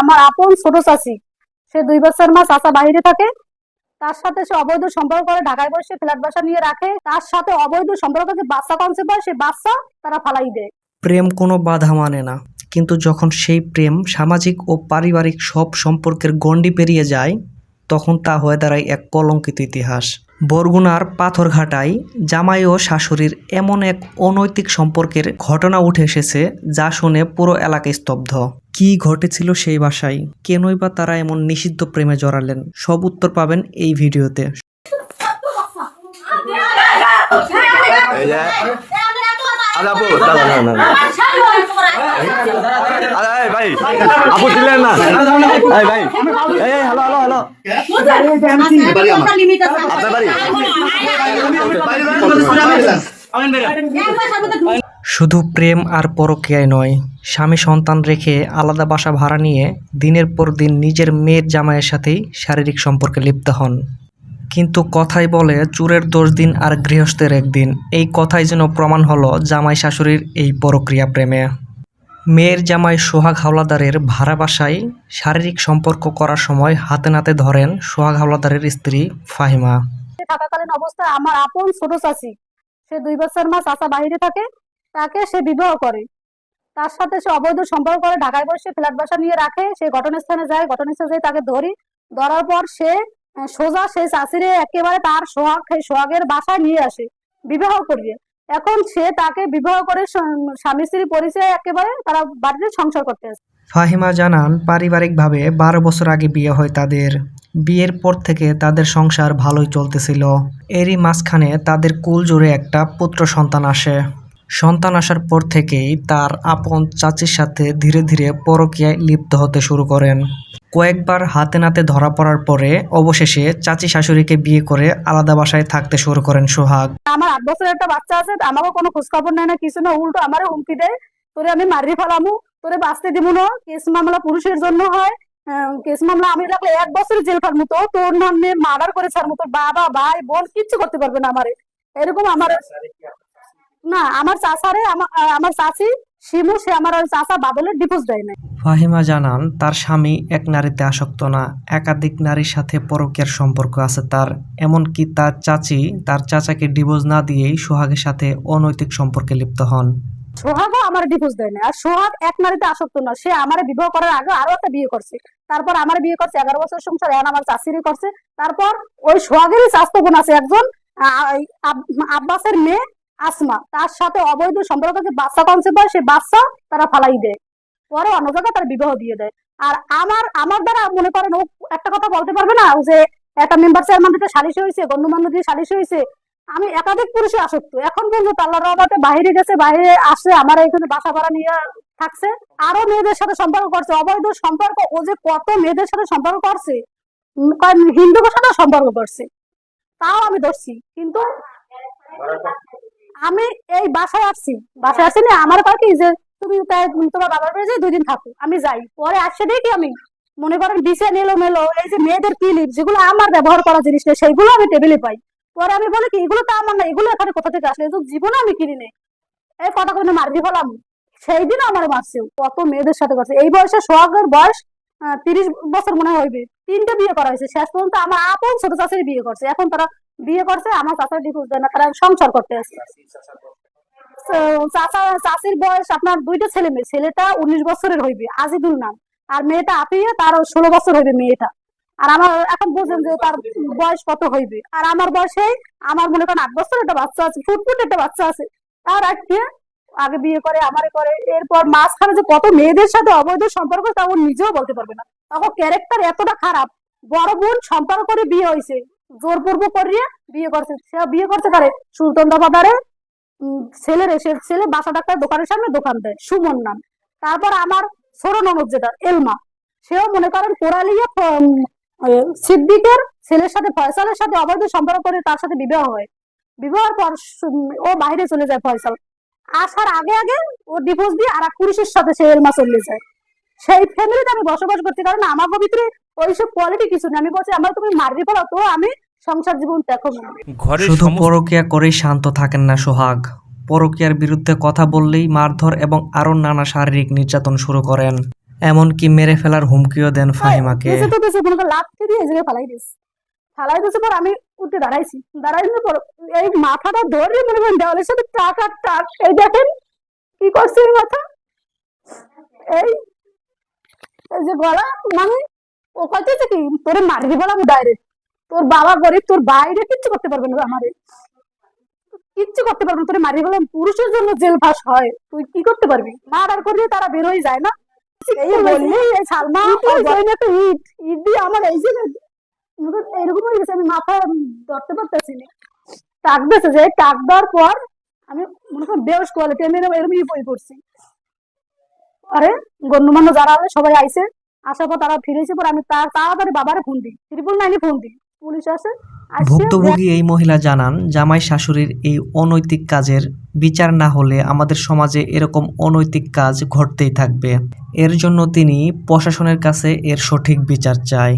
আমার আপন ছোট চাচি, সে 2 বছর মা চাচা বাইরে থাকে, তার সাথে সে অবৈধ সম্পর্ক করে ঢাকায় বসে ফ্ল্যাট বাসা নিয়ে রাখে। তার সাথে অবৈধ সম্পর্ক যে বাচ্চা কনসেপ্ট হয়, সেই বাচ্চা তারা ফালাই দেয়। প্রেম কোনো বাধা মানে না, কিন্তু যখন সেই প্রেম সামাজিক ও পারিবারিক সব সম্পর্কের গণ্ডি পেরিয়ে যায়, তখন তা হয়ে দাঁড়ায় এক কলঙ্কিত ইতিহাস। বরগুনার পাথরঘাটায় জামাই ও শাশুড়ির এমন এক অনৈতিক সম্পর্কের ঘটনা উঠে এসেছে, যা শুনে পুরো এলাকা স্তব্ধ। কি ঘটেছিল সেই বাসায়, কেনই বা তারা এমন নিষিদ্ধ প্রেমে জড়ালেন, সব উত্তর পাবেন এই ভিডিওতে। শুধু প্রেম আর পরকীয়ায় নয়, স্বামী সন্তান রেখে আলাদা বাসা ভাড়া নিয়ে দিনের পর দিন নিজের মেয়ের জামাইয়ের সাথেই শারীরিক সম্পর্কে লিপ্ত হন। কিন্তু কথাই বলে চোরের 10 দিন আর গৃহস্থের 1 দিন। এই কথাই যেন প্রমাণ হলো জামাই শাশুড়ির এই পরক্রিয়া প্রেমে। মেয়ের জামাই সোহাগ হাওলাদারের ভাড়া বাসায় শারীরিক সম্পর্ক করার সময় হাতে নাতে ধরেন সোহাগ হাওলাদারের স্ত্রী ফাহিমা। থাকাকালীন অবস্থায় আমার আপন ছোট চাচি, সে 2 বছর মা চাচা বাইরে থাকে, তাকে সে বিবাহ করে। তার সাথে সে অবৈধ সম্পর্ক করে ঢাকায় বসে ফ্ল্যাট বাসা নিয়ে রাখে। সে ঘটনাস্থানে যায়, ঘটনাস্থলে যাই তাকে ধরার পর সে সোজা সেই চাচিরে একেবারে তার সোহাগের বাসায় নিয়ে আসে বিবাহ করিয়ে। এখন সে তাকে বিবাহ করে স্বামী স্ত্রী পরিচয় একেবারে তারা বাড়িতে সংসার করতে আসে। ফাহিমা জানান, পারিবারিকভাবে 12 বছর আগে বিয়ে হয় তাদের। বিয়ের পর থেকে তাদের সংসার ভালোই চলতেছিল। এরই মাঝখানে তাদের কুল জুড়ে একটা পুত্র সন্তান আসে। সন্তান আসার পর থেকেই তার আপন চাচির সাথে ধীরে ধীরে পরকীয়ায় লিপ্ত হতে শুরু করেন। কয়েকবার হাতে নাতে ধরা পড়ার পরে অবশেষে চাচি শাশুড়িকে বিয়ে করে আলাদা বাসায় থাকতে শুরু করেন সোহাগ। আমার 8 বছরের একটা বাচ্চা আছে, আমাকে কোনো খোঁজ খবর নেয় না, কিছু না, উল্টো আমারে হুমকি দেয়, তোরে আমি মারি ফেলামু, তোরে বাঁচতে দিব না। কেস মামলা পুরুষের জন্য হয়, কেস মামলা আমি রাখলে 1 বছর জেল খাটমু, তো তোর নামে মার্ডার করে ছাড়মু, তোর বাবা ভাই বোন কিচ্ছু করতে পারবে না আমারে। এরকম আমার না, আমার চাচারে আমার চাচি শিমু, সে আমার চাচা বাদলের ডিভোর্স দেয় না। ফাহিমা জানান, তার স্বামী এক নারীতে আসক্ত না, একাধিক নারীর সাথে পরকীয়ার সম্পর্ক আছে তার। এমনকি তার চাচি তার চাচাকে ডিভোর্স না দিয়েই সোহাগের সাথে অনৈতিক সম্পর্কে লিপ্ত হন। সোহাগও আমার ডিভোর্স দেয় না, আর সোহাগ এক নারীতে আসক্ত না, সে আমার বিবাহ করার আগে আরো একটা বিয়ে করছে, তারপর আমার বিয়ে করছে, 11 বছর সংসার, এখন আমার চাচিরই করছে। তারপর ওই সোহাগেরই চাচাতো বোন আছে একজন, আব্বাসের মেয়ে আসমা, তার সাথে অবৈধ সম্পর্ক যে বাচ্চা কনসেপ্ট হয়, সেই বাচ্চা তারা ফালাই দেয়, পরে অন্য জায়গায় তার বিবাহ দিয়ে দেয়। আর আমার দ্বারা মনে করেন ও একটা কথা বলতে পারবে না যে একটা মেম্বার চেয়ারম্যান থেকে সালিশ হয়েছে, গণ্যমান্য দিয়ে সালিশ হয়েছে। আমি একাধিক পুরুষে আসক্ত, এখন পর্যন্ত আল্লাহর রহমতে বাইরে গেছে, বাইরে আসে, আমার এখানে বাসা ভাড়া নিয়ে থাকছে, আরো মেয়েদের সাথে সম্পর্ক করছে, অবৈধ সম্পর্ক। ও যে কত মেয়েদের সাথে সম্পর্ক করছে, হিন্দুদের সাথে সম্পর্ক করছে, তাও আমি ধরছি। কিন্তু আমি এই বাসায় আসছি না, আমার কয় কি যে তুমি তোমার বাবার বাড়ি যাই 2 দিন থাকো, আমি যাই, পরে আসছে দেখি আমি মনে করেন বিছে মেলো এই যে মেয়েদের ক্লিপ, যেগুলো আমার ব্যবহার করা জিনিস নেই, সেইগুলো আমি টেবিলে পাই। পরে আমি বলি কি, এগুলো তো আমার না, এগুলো এখানে কোথা থেকে আসলে, জীবনে আমি কিনি নেই, এই কথা করে মারবি ফেলাম। সেই দিন আমার মারছে, কত মেয়েদের সাথে করছে। এই বয়সে সোহাগের বয়স 30 বছর মনে হইবে, 3টে বিয়ে করা হয়েছে, শেষ পর্যন্ত আমার আপন ছোট চাচির বিয়ে করছে। এখন তারা বিয়ে করছে, আমার চাচার ডিভোর্স দেয় না, তারা সংসার করতে আসছে। চাচির বয়স আপনার 2টা ছেলে মেয়ে, ছেলেটা 19 বছরের হইবে, আজিদুল নাম, আর মেয়েটা আপিয়া, তার 16 বছর হইবে মেয়েটা। আর আমার এখন বুঝেন যে তার বয়স কত হইবে, আর আমার বয়সে আমার মনে করেন 8 বছর একটা বাচ্চা আছে, ফুটফুট একটা বাচ্চা আছে। তার আগে বিয়ে করে, আমারে করে, এরপর মাঝখানে যে কত মেয়েদের সাথে অবৈধ সম্পর্ক, তা ও নিজেও বলতে পারবে না। তখন ক্যারেক্টার এতটা খারাপ, বড় বোন সম্পর্ক করে বিয়ে হয়েছে, জোরপূর্বক করিয়ে বিয়ে করছে। সে বিয়ে করতে পারে সুলতান বাজারে, ছেলে বাসা ডাক্তার দোকানের সামনে দোকান দেয়, সুমন নাম। তারপর আমার ছোট ননদ যেটা এলমা, সেও মনে করেন কোরালিয়া সিদ্দিকের ছেলের সাথে, ফয়সালের সাথে অবৈধ সম্পর্ক করে তার সাথে বিবাহ হয়। বিবাহের পর ও বাইরে চলে যায়, ফয়সাল আসার আগে ও ডিভোর্স দিয়ে আর এক পুরুষের সাথে সে এলমা চলে যায়। সেই ফ্যামিলিতে আমি বসবাস করছি, কারণ আমার ভিতরে ওইসব কোয়ালিটি কিছু নেই। আমি বলছি আমার তুমি মারবি ফেলো, তো আমি সংসার জীবন দেখো। শুধু পরকীয়া করেই শান্ত থাকেন না সোহাগ, পরকীয়ার বিরুদ্ধে কথা বললেই মারধর এবং আরও নানা শারীরিক নির্যাতন শুরু করেন। এমনকি মেরে ফেলার হুমকিও দেন ফাহিমাকে। দেশে তো দেশে মনে করো লাথি দিয়ে এই জায়গায় ফালাই দিয়েছে পর আমি উঠে দাঁড়াইছি, দাঁড়াইবার পর এই মাথাটা ধরে মনে করেন দেওয়ালের সাথে টাক আর টাক, এই দেখেন কি করছে এই মাথা, এই এই যে গলা, মানে ও কইতেছে কি তোরে মারি দিব আমি ডাইরেক্ট, তোর বাবা গরিব, তোর বাইরে কিচ্ছু করতে পারবে না, আমারে কিচ্ছু করতে পারবে না, তোরে মারি বললাম পুরুষের জন্য জেল ফাঁস হয়, তুই কি করতে পারবি, মার্ডার করলে তারা বের হয়ে যায় না। এই বললি এই সালমা একটা ইট ইট দিয়ে আমার এই যে এরকম হয়ে গেছে, আমি মাথা ধরতে পারতেছি না, টাক দিয়েছে, যে টাক দেওয়ার পর আমি মনে করেন বেশ কোয়ালিটি আমি এরকম বই পড়ছি। আরে গণ্যমান্য যারা আছে সবাই আইছে, আসার পর তারা ফিরেছে পর আমি তাড়াতাড়ি বাবারে ফোন দিই, 999 ফোন দিই, পুলিশ আসে। ভুক্তভোগী এই মহিলা জানান, জামাই শাশুড়ির এই অনৈতিক কাজের বিচার না হলে আমাদের সমাজে এরকম অনৈতিক কাজ ঘটতেই থাকবে। এর জন্য তিনি প্রশাসনের কাছে এর সঠিক বিচার চায়।